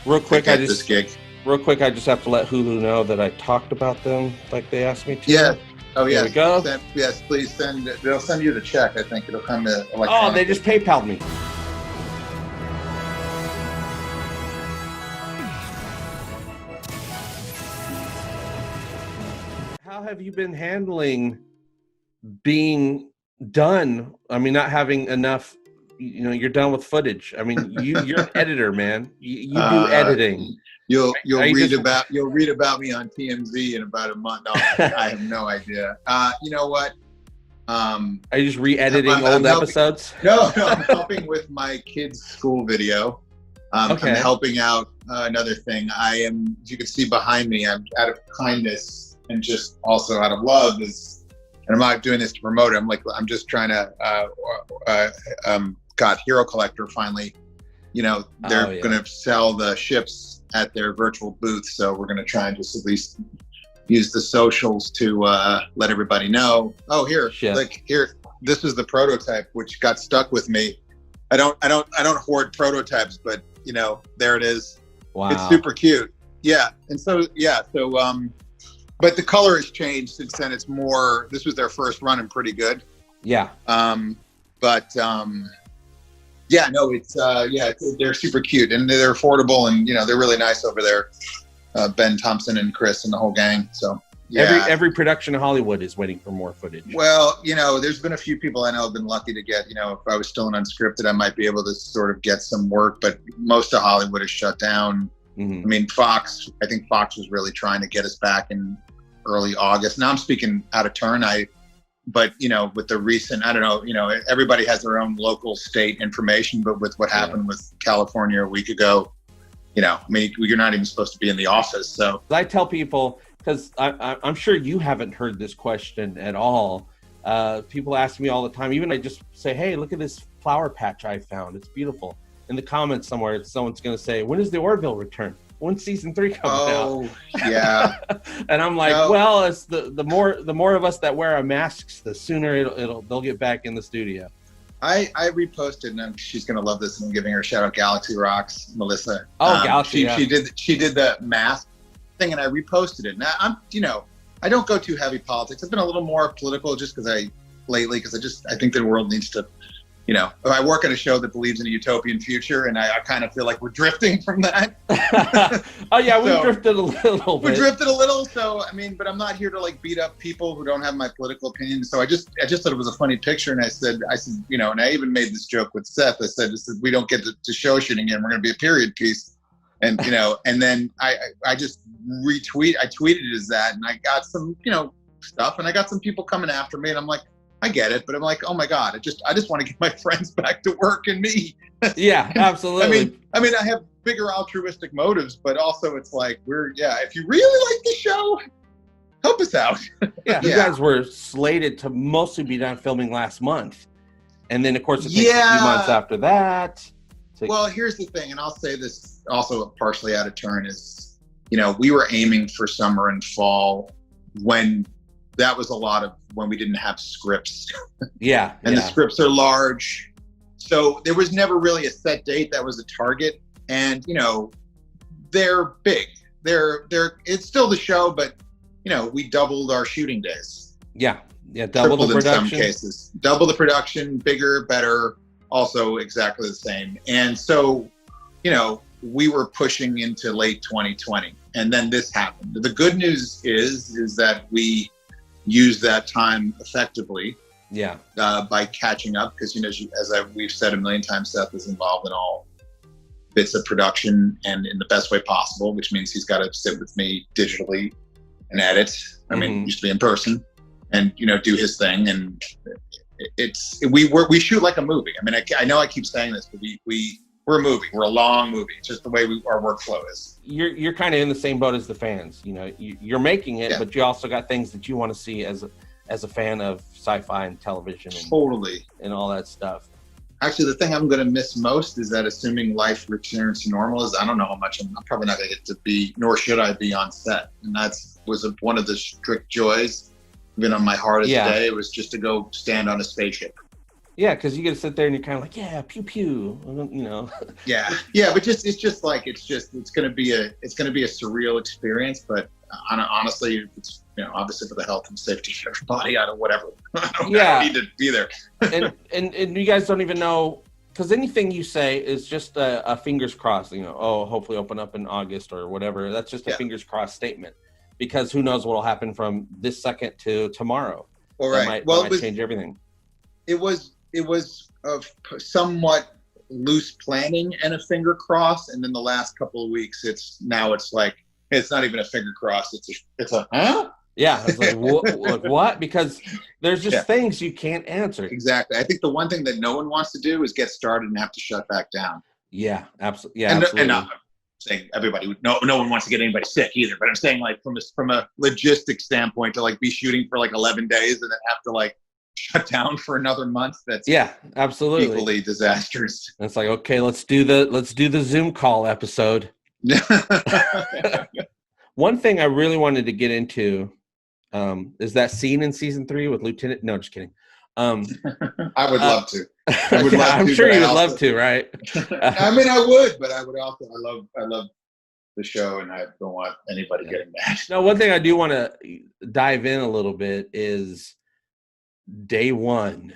Real quick, to get this gig. Real quick, I just have to let Hulu know that I talked about them like they asked me to. Yeah. Oh, yeah. There we go. Yes, please send. They'll send you the check. I think it'll come to electronically. Oh, they just PayPal'd me. How have you been handling being done? I mean, not having enough. You know, you're done with footage. I mean, you're an editor, man. You do editing. You'll read about me on TMZ in about a month. No, I have no idea. You know what? Are you just re-editing old episodes? No, I'm helping with my kids' school video. Okay. I'm helping out another thing. I am, as you can see behind me, I'm out of kindness and just also out of love. And I'm not doing this to promote it. I'm just trying to. Hero Collector finally. You know, they're going to sell the ships at their virtual booth, so we're going to try and just at least use the socials to let everybody know. Oh, here, this is the prototype which got stuck with me. I don't hoard prototypes, but you know, there it is. Wow, it's super cute. Yeah, and so but the color has changed since then. It's more. This was their first run and pretty good. Yeah. They're super cute and they're affordable and you know they're really nice over there. Ben Thompson and Chris and the whole gang. So yeah, every production in Hollywood is waiting for more footage. Well, you know, there's been a few people I know have been lucky to get. You know, if I was still in unscripted, I might be able to sort of get some work. But most of Hollywood is shut down. Mm-hmm. I mean, Fox. I think Fox was really trying to get us back in early August. Now I'm speaking out of turn. But, you know, with the recent, I don't know, you know, everybody has their own local state information, but with what happened with California a week ago, you know, I mean, you're not even supposed to be in the office. So I tell people, because I'm sure you haven't heard this question at all. People ask me all the time, even I just say, hey, look at this flower patch I found. It's beautiful. In the comments somewhere, someone's going to say, when does the Orville return? When's season 3 coming out? Oh, yeah. And I'm like, well, it's the more of us that wear our masks, the sooner they'll get back in the studio. I reposted, and she's gonna love this. And I'm giving her a shout out. Galaxy Rocks, Melissa. Oh, Galaxy. She did the mask thing, and I reposted it. Now I don't go too heavy politics. I've been a little more political just because I think the world needs to. You know, I work at a show that believes in a utopian future, and I kind of feel like we're drifting from that. Oh yeah, we drifted a little bit. We drifted a little, so I mean, but I'm not here to like beat up people who don't have my political opinion. So I just thought it was a funny picture, and I said, you know, and I even made this joke with Seth. I said, we don't get to show shooting again. We're going to be a period piece, and you know, and then I just tweeted it as that, and I got some, you know, stuff, and I got some people coming after me, and I'm like. I get it, but I'm like, oh my God, I just want to get my friends back to work and me. Yeah, absolutely. I mean, I have bigger altruistic motives, but also it's like if you really like the show, help us out. Yeah, you guys were slated to mostly be done filming last month. And then of course it takes a few months after that. Well, here's the thing, and I'll say this also partially out of turn is, you know, we were aiming for summer and fall when that was a lot of when we didn't have scripts. Yeah. And the scripts are large. So there was never really a set date that was a target. And, you know, they're big. It's still the show, but, you know, we doubled our shooting days. Yeah. Yeah. Double the production. In some cases. Double the production, bigger, better, also exactly the same. And so, you know, we were pushing into late 2020. And then this happened. The good news is that we use that time effectively by catching up because, you know, we've said a million times, Seth is involved in all bits of production and in the best way possible, which means he's got to sit with me digitally and edit. I mean, used to be in person and, you know, do his thing. And we shoot like a movie. I mean, I know I keep saying this, but we're a movie. We're a long movie. It's just the way our workflow is. You're kind of in the same boat as the fans. You know, you're making it, but you also got things that you want to see as a fan of sci-fi and television. And all that stuff. Actually, the thing I'm going to miss most is that assuming life returns to normal I don't know how much I'm probably not going to get to be, nor should I be on set. And was one of the strict joys, even on my hardest day, was just to go stand on a spaceship. Yeah, because you get to sit there and you're kind of like, yeah, pew pew, you know. Yeah, but it's gonna be a surreal experience. But honestly, it's obviously for the health and safety of everybody. I don't need to be there. and you guys don't even know, because anything you say is just a fingers crossed. Hopefully open up in August or whatever. That's just a fingers crossed statement, because who knows what will happen from this second to tomorrow. All right. That might change everything. It was of somewhat loose planning and a finger cross, and then the last couple of weeks, it's like it's not even a finger cross. It's a huh? Yeah, it's like what? Because there's just things you can't answer. Exactly. I think the one thing that no one wants to do is get started and have to shut back down. Yeah, absolutely. Yeah, absolutely. And I'm saying everybody no one wants to get anybody sick either. But I'm saying, like, from a logistics standpoint, to like be shooting for like 11 days and then have to like shut down for another month. That's absolutely equally disastrous. And it's like, okay, let's do the Zoom call episode. One thing I really wanted to get into is that scene in season 3 with Lieutenant. No, just kidding. I would love to. I'm sure you would love to, right? I mean, I would, but I would also. I love the show, and I don't want anybody getting mad. No, one thing I do want to dive in a little bit is day 1,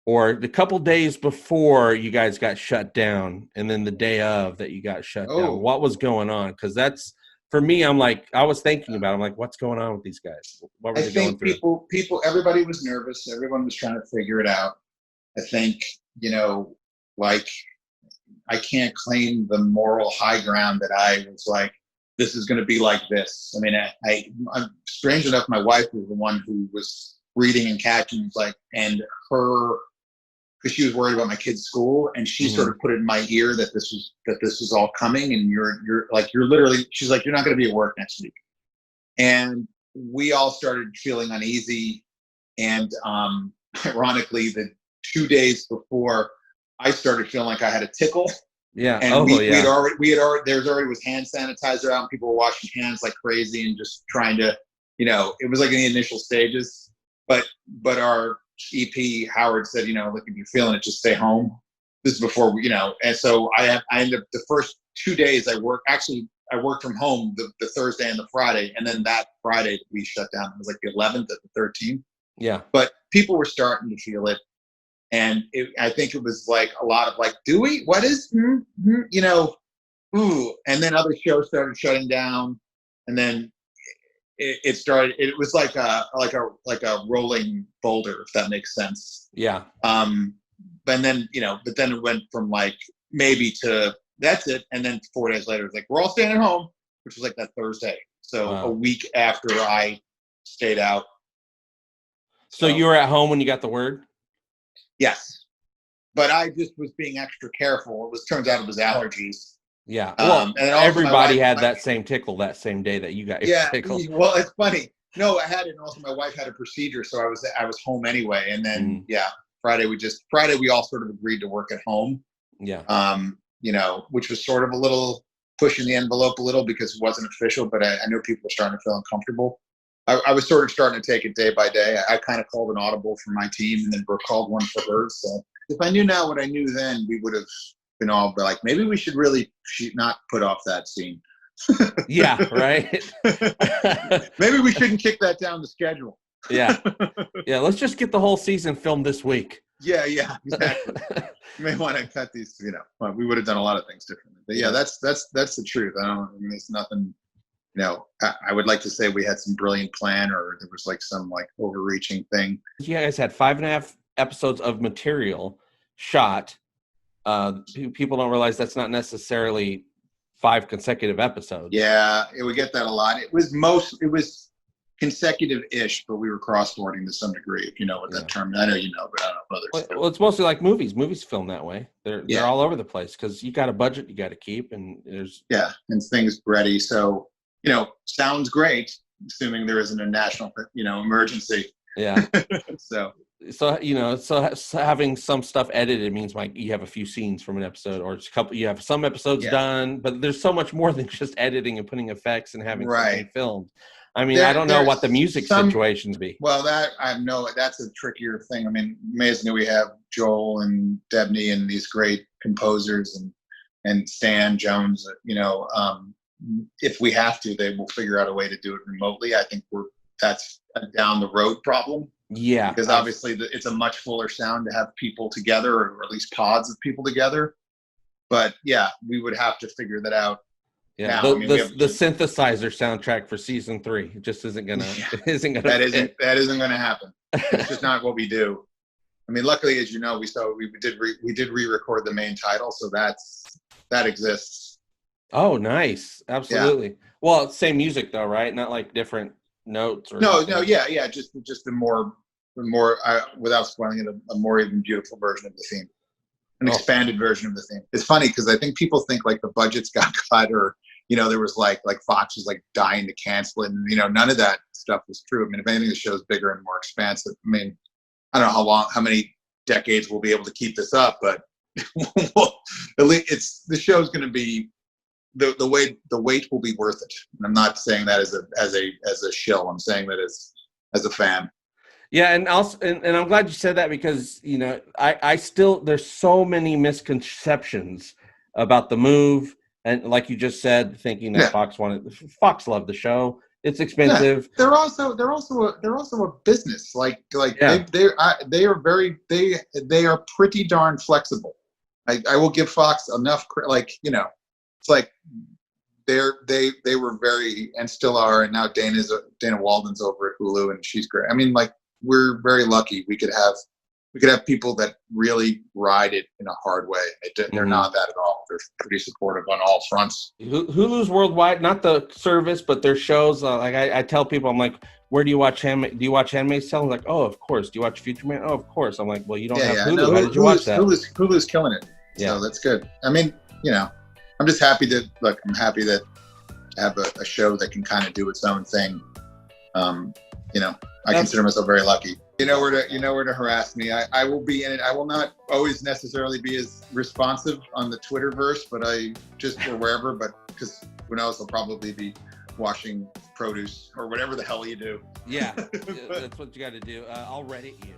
or the couple days before you guys got shut down, and then the day of that you got shut down. What was going on? Because that's, for me, I'm like, I was thinking about it. I'm like, what's going on with these guys? What were they going through? People, everybody was nervous. Everyone was trying to figure it out. I think, like, I can't claim the moral high ground that I was like, this is going to be like this. I mean, I'm strange enough, my wife was the one who was reading and catching, and her, because she was worried about my kid's school, and she sort of put it in my ear that this was all coming, and you're literally, she's like, you're not going to be at work next week. And we all started feeling uneasy. And ironically, the 2 days before, I started feeling like I had a tickle. Yeah. And we had already there already was hand sanitizer out, and people were washing hands like crazy and just trying to, it was like in the initial stages. But our EP Howard said, look, if you're feeling it, just stay home. This is before and so I ended up, the first 2 days I worked from home the Thursday and the Friday, and then that Friday we shut down. It was like the 11th and the 13th. Yeah. But people were starting to feel it, and I think it was like a lot of like, do we? What is? Ooh, and then other shows started shutting down, and then it started. It was like a rolling boulder, if that makes sense. Yeah. But then it went from like maybe to that's it, and then 4 days later, it's like we're all staying at home, which was like that Thursday. So a week after I stayed out. So you were at home when you got the word? Yes, but I just was being extra careful. Turns out it was allergies. Yeah. Well, and everybody had that same tickle that same day that you got your tickle. Well, it's funny. No, I had it, and also my wife had a procedure, so I was home anyway. And then Friday we all sort of agreed to work at home. Yeah. Which was sort of a little pushing the envelope a little, because it wasn't official, but I knew people were starting to feel uncomfortable. I was sort of starting to take it day by day. I kind of called an audible for my team, and then Brooke called one for hers. So if I knew now what I knew then, we would have been all like, maybe we should really not put off that scene. Yeah, right. Maybe we shouldn't kick that down the schedule. Yeah. Let's just get the whole season filmed this week. Yeah, exactly. You may want to cut these. We would have done a lot of things differently. But yeah, that's the truth. There's nothing. I would like to say we had some brilliant plan, or there was like some like overreaching thing. You guys had 5.5 episodes of material shot. People don't realize that's not necessarily 5 consecutive episodes. Yeah, we get that a lot. It was consecutive-ish, but we were cross-boarding to some degree, if you know what that term is. I know you know, but I don't know if others. Well, it's mostly like movies. Movies film that way. They're all over the place, because you got a budget you got to keep, and there's and things ready. So sounds great, assuming there isn't a national emergency. Yeah. So having some stuff edited means like you have a few scenes from an episode, or it's a couple. You have some episodes done, but there's so much more than just editing and putting effects and having something filmed. I mean, I don't know what the music situations be. Well, that's a trickier thing. I mean, amazingly, we have Joel and Debney and these great composers and Stan Jones. If we have to, they will figure out a way to do it remotely. I think that's a down the road problem. Yeah, because obviously it's a much fuller sound to have people together, or at least pods of people together. But yeah, we would have to figure that out. Yeah, the synthesizer soundtrack for season 3 just isn't gonna that isn't gonna happen. It's just not what we do. I mean, luckily, as you know, we did re-record the main title, so that exists. Oh, nice, absolutely. Yeah. Well, same music though, right? Not like different notes or yeah, just the more without spoiling it, a more even beautiful version of the theme, an expanded version of the theme. It's funny because I think people think like the budgets got cut, or there was like Fox was like dying to cancel it, and none of that stuff was true. I mean, if anything, the show's bigger and more expansive. I mean, I don't know how many decades we'll be able to keep this up, but at least the show's going to be the wait will be worth it. And I'm not saying that as a shill. I'm saying that as a fan. Yeah, and also, and I'm glad you said that because I still, there's so many misconceptions about the move, and like you just said, thinking that Fox loved the show. It's expensive. Yeah. They're also a business. They are pretty darn flexible. I will give Fox enough it's like they were very, and still are, and now Dana Walden's over at Hulu, and she's great. I mean, like, we're very lucky. We could have people that really ride it in a hard way. They're not that at all. They're pretty supportive on all fronts. Hulu's worldwide, not the service, but their shows. I tell people, I'm like, where do you watch Do you watch Handmaid's Tale? I'm like, oh, of course. Do you watch Future Man? Oh, of course. I'm like, well, you don't have Hulu. No, how did you watch that? Hulu's killing it. So that's good. I mean, I'm just happy to have a show that can kind of do its own thing. I consider myself very lucky. You know where to harass me. I will be in it. I will not always necessarily be as responsive on the Twitterverse, but or wherever. But because who knows, I'll probably be washing produce or whatever the hell you do. Yeah, that's what you got to do. I'll Reddit you.